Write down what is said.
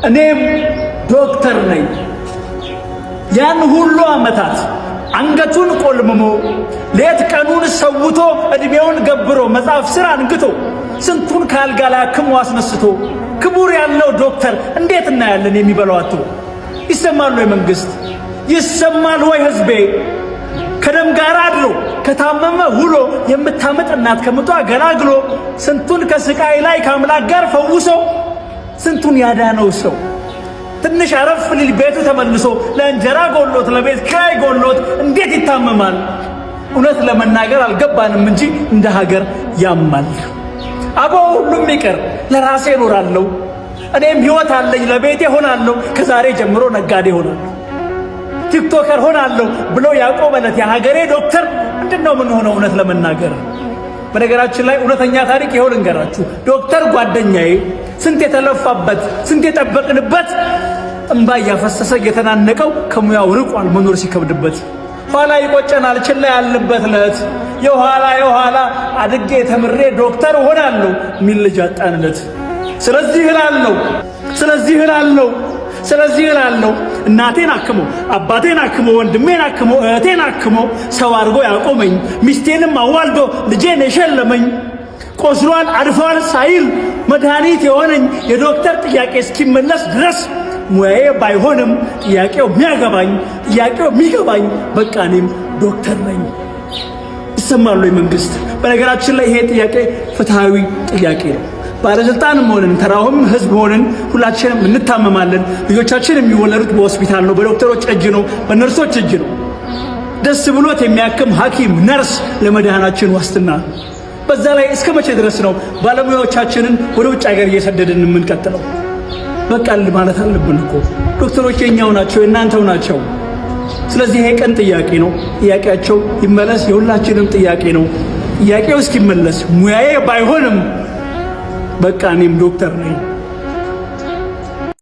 እኔም ዶክተር ነኝ። ያን ሁሉ ዓመታት አንገቱን ቆልምሞ ሌት ቀኑን ሰውቶ እድሜውን ገብሮ መጽሐፍ ስራ አንግቶ ስንቱን ካልጋ ላይ አክሞ አስነስቶ ክቡር ያለው ዶክተር እንዴት እናያለን የሚበላው አጥቶ? ይሰማል ወይ መንግስት? ይሰማል ወይ ህዝቤ? ከደም ጋር አድሮ ከታመመ ውሎ የምታመጥ እናት ከምጧ ገላግሎ ስንቱን ከስቃይ ላይ ከአምላክ ጋር ፈውሶ ስንቱን ያዳነው ሰው ትንሽ አረፍ ሊል ቤቱ ተመልሶ ለእንጀራ ጎሎት ለቤት ኪራይ ጎሎት እንዴት ይታመማል? እውነት ለመናገር አልገባንም እንጂ እንደ ሀገር ያማል። አቦ ሁሉም ይቀር ለራሴ እኖራለሁ፣ እኔም ህይወት አለኝ ለቤቴ ሆናለሁ፣ ከዛሬ ጀምሮ ነጋዴ ሆናለሁ፣ ቲክቶከር ሆናለሁ ብሎ ያቆመለት የሀገሬ ዶክተር ምንድነው ምን ሆነው? እውነት ለመናገር በነገራችን ላይ እውነተኛ ታሪክ ይኸው ልንገራችሁ። ዶክተር ጓደኛዬ ስንት የተለፋበት ስንት የጠበቅንበት እንባ እያፈሰሰ እየተናነቀው ከሙያው ርቋል መኖር ሲከብድበት። ኋላ ይቆጨናል ችላ ያልንበት ለት የኋላ አድጌ ተምሬ ዶክተር ሆናለሁ ሚል ልጅ አጣንለት። ስለዚህ እላለሁ እናቴን አክሞ አባቴን አክሞ ወንድሜን አክሞ እህቴን አክሞ ሰው አድርጎ ያቆመኝ ሚስቴንም አዋልዶ ልጄን የሸለመኝ ቆስሏል አድፏል ሳይል መድኃኒት የሆነኝ የዶክተር ጥያቄ እስኪመለስ ድረስ ሙያዬ ባይሆንም ጥያቄው የሚገባኝ በቃ እኔም ዶክተር ነኝ። ይሰማል ወይ መንግስት? በነገራችን ላይ ይሄ ጥያቄ ፍትሃዊ ጥያቄ ነው። ባለስልጣንም ሆነን ተራውም ህዝብ ሆነን ሁላችንም እንታመማለን። ልጆቻችን የሚወለዱት በሆስፒታል ነው፣ በዶክተሮች እጅ ነው፣ በነርሶች እጅ ነው። ደስ ብሎት የሚያክም ሐኪም ነርስ ለመድኃናችን ዋስትና። በዛ ላይ እስከ መቼ ድረስ ነው ባለሙያዎቻችንን ወደ ውጭ ሀገር እየሰደድን የምንቀጥለው? በቃል ማለት አለብን እኮ ዶክተሮች የኛው ናቸው የእናንተው ናቸው። ስለዚህ ይሄ ቀን ጥያቄ ነው። ጥያቄያቸው ይመለስ፣ የሁላችንም ጥያቄ ነው። ጥያቄው እስኪመለስ ሙያዬ ባይሆንም በቃ እኔም ዶክተር ነኝ።